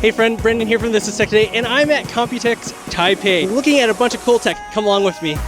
Hey friend, Brendan here from This Is Tech Today, and I'm at COMPUTEX Taipei, looking at a bunch of cool tech. Come along with me.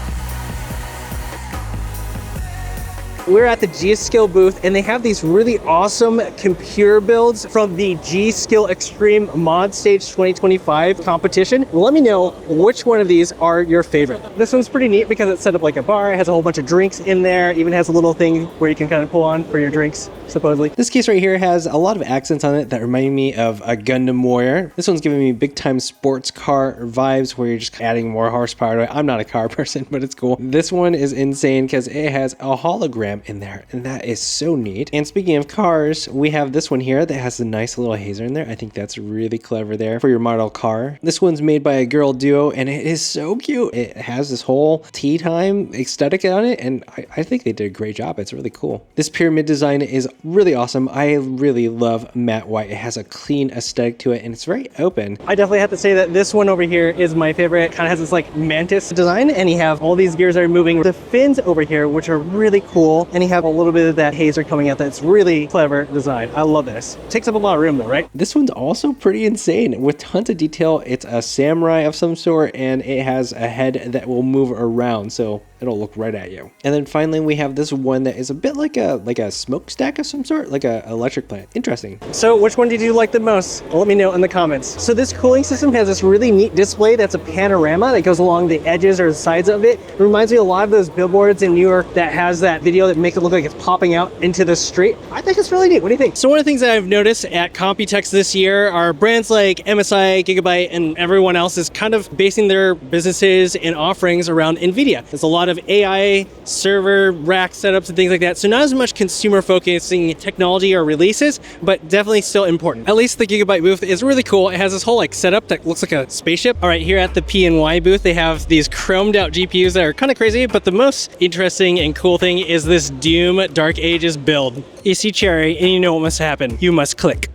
We're at the GSkill Booth, and they have these really awesome computer builds from the GSkill Extreme Mod Stage 2025 competition. Let me know which one of these are your favorite. This one's pretty neat because it's set up like a bar. It has a whole bunch of drinks in there. Even has a little thing where you can kind of pull on for your drinks, supposedly. This case right here has a lot of accents on it that remind me of a Gundam Warrior. This one's giving me big time sports car vibes where you're just adding more horsepower to it. I'm not a car person, but it's cool. This one is insane because it has a hologram in there, and that is so neat. And speaking of cars, we have this one here that has a nice little hazer in there. I think that's really clever there for your model car. This one's made by a girl duo, and it is so cute. It has this whole tea time aesthetic on it, and I think they did a great job. It's really cool. This pyramid design is really awesome. I really love matte white. It has a clean aesthetic to it, and it's very open. I definitely have to say that this one over here is my favorite. It kind of has this like mantis design, and you have all these gears that are moving. The fins over here, which are really cool, and you have a little bit of that hazer coming out. That's really clever design. I love this. It takes up a lot of room though, right? This one's also pretty insane with tons of detail. It's a samurai of some sort, and it has a head that will move around, so it'll look right at you. And then finally we have this one that is a bit like a smokestack of some sort, like an electric plant. Interesting. So which one did you like the most? Well, let me know in the comments. So this cooling system has this really neat display that's a panorama that goes along the edges or the sides of it. It reminds me a lot of those billboards in New York that has that video that makes it look like it's popping out into the street. I think it's really neat. What do you think? So one of the things that I've noticed at COMPUTEX this year are brands like MSI, Gigabyte, and everyone else is kind of basing their businesses and offerings around NVIDIA. There's a lot of AI server rack setups and things like that. So not as much consumer focusing technology or releases, but definitely still important. At least the Gigabyte booth is really cool. It has this whole like setup that looks like a spaceship. All right, here at the P&Y booth, they have these chromed out GPUs that are kind of crazy, but the most interesting and cool thing is this Doom Dark Ages build. You see Cherry and you know what must happen. You must click.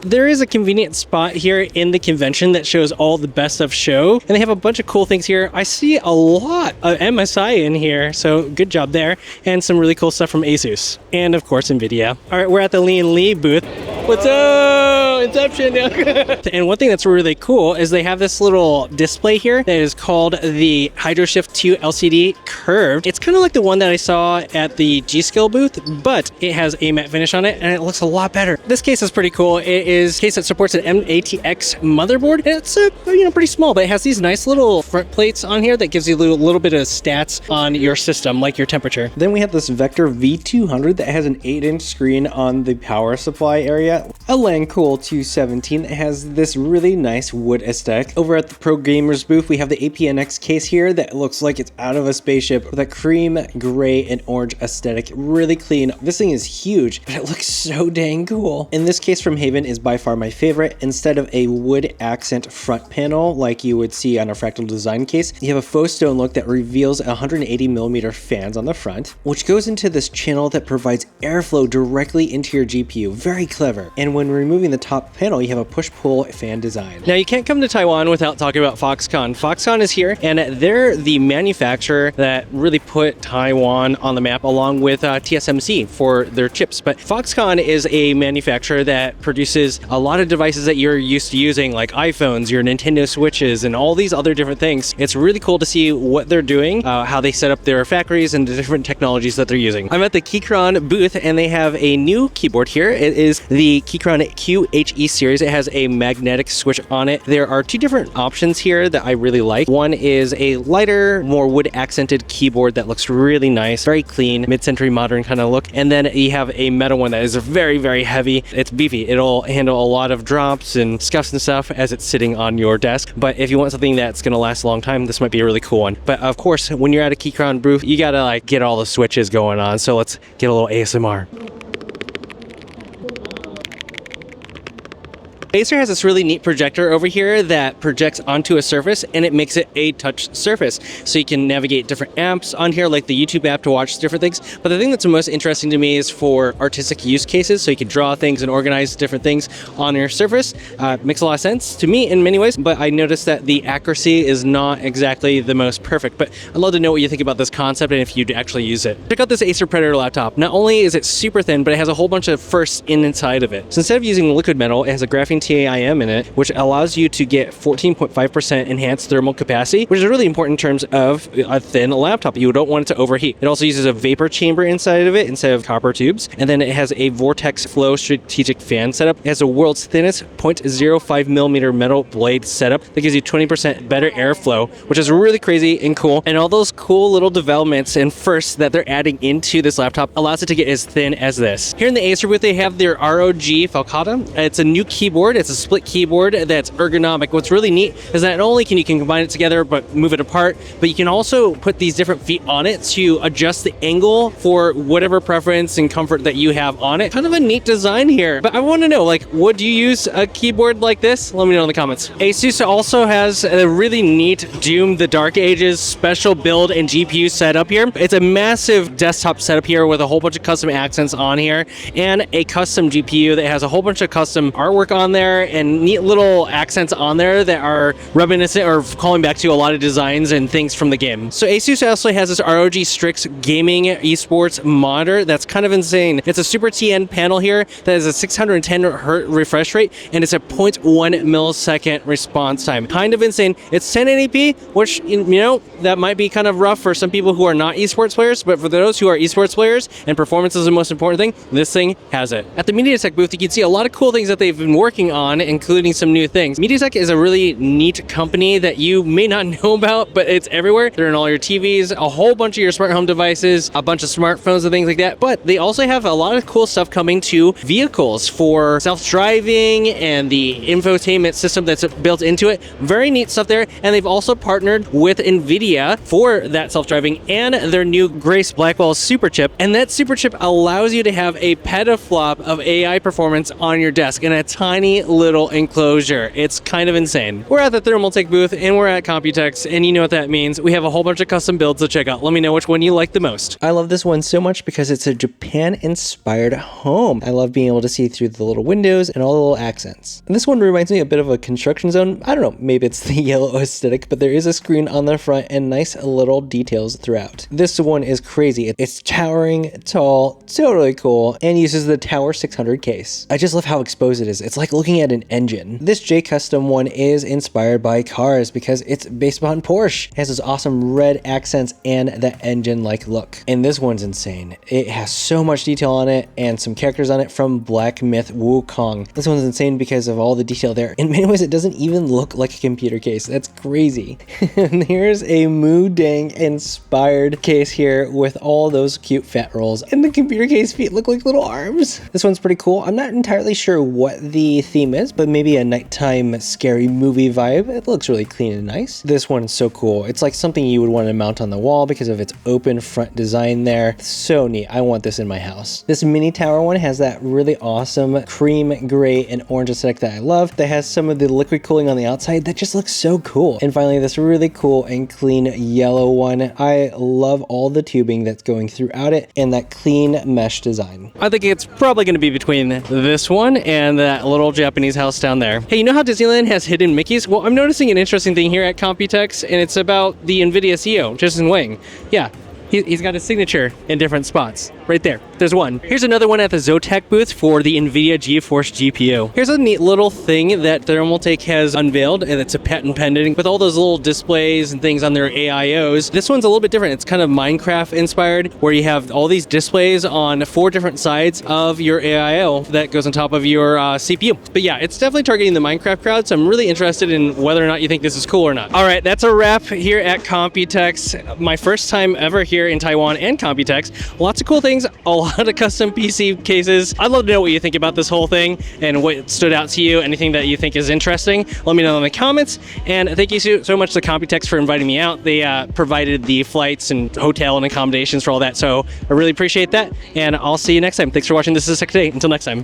There is a convenient spot here in the convention that shows all the best of show, and they have a bunch of cool things here. I see a lot of MSI in here, so good job there, and some really cool stuff from ASUS, and of course NVIDIA. All right, we're at the Lee booth. What's up? Inception. And one thing that's really cool is they have this little display here that is called the HydroShift 2 LCD Curved. It's kind of like the one that I saw at the GSkill booth, but it has a matte finish on it, and it looks a lot better. This case is pretty cool. It is a case that supports an MediaTek motherboard, and it's pretty small, but it has these nice little front plates on here that gives you a little bit of stats on your system, like your temperature. Then we have this Vector V200 that has an 8-inch screen on the power supply area. A Langcool 217 that has this really nice wood aesthetic. Over at the Pro Gamers booth, we have the APNX case here that looks like it's out of a spaceship with a cream, gray, and orange aesthetic. Really clean. This thing is huge, but it looks so dang cool. And this case from Haven is by far my favorite. Instead of a wood accent front panel like you would see on a Fractal Design case, you have a faux stone look that reveals 180mm fans on the front, which goes into this channel that provides airflow directly into your GPU. Very clever. And when removing the top panel, you have a push-pull fan design. Now you can't come to Taiwan without talking about Foxconn. Foxconn is here, and they're the manufacturer that really put Taiwan on the map, along with TSMC for their chips. But Foxconn is a manufacturer that produces a lot of devices that you're used to using, like iPhones, your Nintendo Switches, and all these other different things. It's really cool to see what they're doing, how they set up their factories and the different technologies that they're using. I'm at the Keychron booth, and they have a new keyboard here. It is the Keychron QHE series. It has a magnetic switch on it. There are two different options here that I really like. One is a lighter, more wood accented keyboard that looks really nice, very clean, mid-century modern kind of look. And then you have a metal one that is very, very heavy. It's beefy. It'll handle a lot of drops and scuffs and stuff as it's sitting on your desk. But if you want something that's going to last a long time, this might be a really cool one. But of course, when you're at a Keychron booth, you gotta like get all the switches going on. So let's get a little ASMR. Acer has this really neat projector over here that projects onto a surface, and it makes it a touch surface. So you can navigate different apps on here, like the YouTube app to watch different things. But the thing that's most interesting to me is for artistic use cases. So you can draw things and organize different things on your surface. Makes a lot of sense to me in many ways, but I noticed that the accuracy is not exactly the most perfect. But I'd love to know what you think about this concept and if you'd actually use it. Check out this Acer Predator laptop. Not only is it super thin, but it has a whole bunch of firsts inside of it. So instead of using liquid metal, it has a graphene TIM in it, which allows you to get 14.5% enhanced thermal capacity, which is really important in terms of a thin laptop. You don't want it to overheat. It also uses a vapor chamber inside of it instead of copper tubes. And then it has a vortex flow strategic fan setup. It has the world's thinnest 0.05 millimeter metal blade setup that gives you 20% better airflow, which is really crazy and cool. And all those cool little developments and firsts that they're adding into this laptop allows it to get as thin as this. Here in the Acer booth, they have their ROG Falcata. It's a new keyboard. It's a split keyboard that's ergonomic. What's really neat is that not only can you combine it together but move it apart, but you can also put these different feet on it to adjust the angle for whatever preference and comfort that you have on it. Kind of a neat design here. But I want to know, like, would you use a keyboard like this? Let me know in the comments. ASUS also has a really neat Doom the Dark Ages special build and GPU setup here. It's a massive desktop setup here with a whole bunch of custom accents on here and a custom GPU that has a whole bunch of custom artwork on there and neat little accents on there that are reminiscent or calling back to a lot of designs and things from the game. So ASUS also has this ROG Strix gaming esports monitor that's kind of insane. It's a Super TN panel here that has a 610 Hz refresh rate and it's a 0.1 millisecond response time. Kind of insane. It's 1080p, which, you know, that might be kind of rough for some people who are not esports players, but for those who are esports players and performance is the most important thing, this thing has it. At the MediaTek booth, you can see a lot of cool things that they've been working on, including some new things. MediaTek is a really neat company that you may not know about, but it's everywhere. They're in all your TVs, a whole bunch of your smart home devices, a bunch of smartphones and things like that. But they also have a lot of cool stuff coming to vehicles for self-driving and the infotainment system that's built into it. Very neat stuff there. And they've also partnered with NVIDIA for that self-driving and their new Grace Blackwell super chip. And that super chip allows you to have a petaflop of AI performance on your desk in a tiny little enclosure. It's kind of insane. We're at the Thermaltake booth and we're at COMPUTEX, and you know what that means. We have a whole bunch of custom builds to check out. Let me know which one you like the most. I love this one so much because it's a Japan-inspired home. I love being able to see through the little windows and all the little accents. And this one reminds me a bit of a construction zone. I don't know, maybe it's the yellow aesthetic, but there is a screen on the front and nice little details throughout. This one is crazy. It's towering, tall, totally cool, and uses the Tower 600 case. I just love how exposed it is. It's like looking at an engine. This J-Custom one is inspired by cars because it's based upon Porsche. It has those awesome red accents and that engine-like look. And this one's insane. It has so much detail on it and some characters on it from Black Myth Wukong. This one's insane because of all the detail there. In many ways, it doesn't even look like a computer case. That's crazy. And here's a Moo Dang inspired case here with all those cute fat rolls. And the computer case feet look like little arms. This one's pretty cool. I'm not entirely sure what the theme is, but maybe a nighttime scary movie vibe. It looks really clean and nice. This one's so cool. It's like something you would want to mount on the wall because of its open front design there. So neat. I want this in my house. This mini tower one has that really awesome cream gray and orange aesthetic that I love. That has some of the liquid cooling on the outside that just looks so cool. And finally, this really cool and clean yellow one. I love all the tubing that's going throughout it and that clean mesh design. I think it's probably going to be between this one and that little Japanese house down there. Hey, you know how Disneyland has hidden Mickeys? Well, I'm noticing an interesting thing here at COMPUTEX, and it's about the NVIDIA CEO, Justin Wang. Yeah, he's got his signature in different spots. Right there. There's one. Here's another one at the Zotac booth for the NVIDIA GeForce GPU. Here's a neat little thing that Thermaltake has unveiled, and it's a patent pending with all those little displays and things on their AIOs. This one's a little bit different. It's kind of Minecraft inspired, where you have all these displays on 4 different sides of your AIO that goes on top of your CPU. But yeah, it's definitely targeting the Minecraft crowd, so I'm really interested in whether or not you think this is cool or not. All right, that's a wrap here at COMPUTEX. My first time ever here in Taiwan and COMPUTEX. Lots of cool things. A lot of custom PC cases. I'd love to know what you think about this whole thing and what stood out to you, anything that you think is interesting. Let me know in the comments. And thank you so much to COMPUTEX for inviting me out. They provided the flights and hotel and accommodations for all that. So I really appreciate that. And I'll see you next time. Thanks for watching. This is Tech Today. Until next time.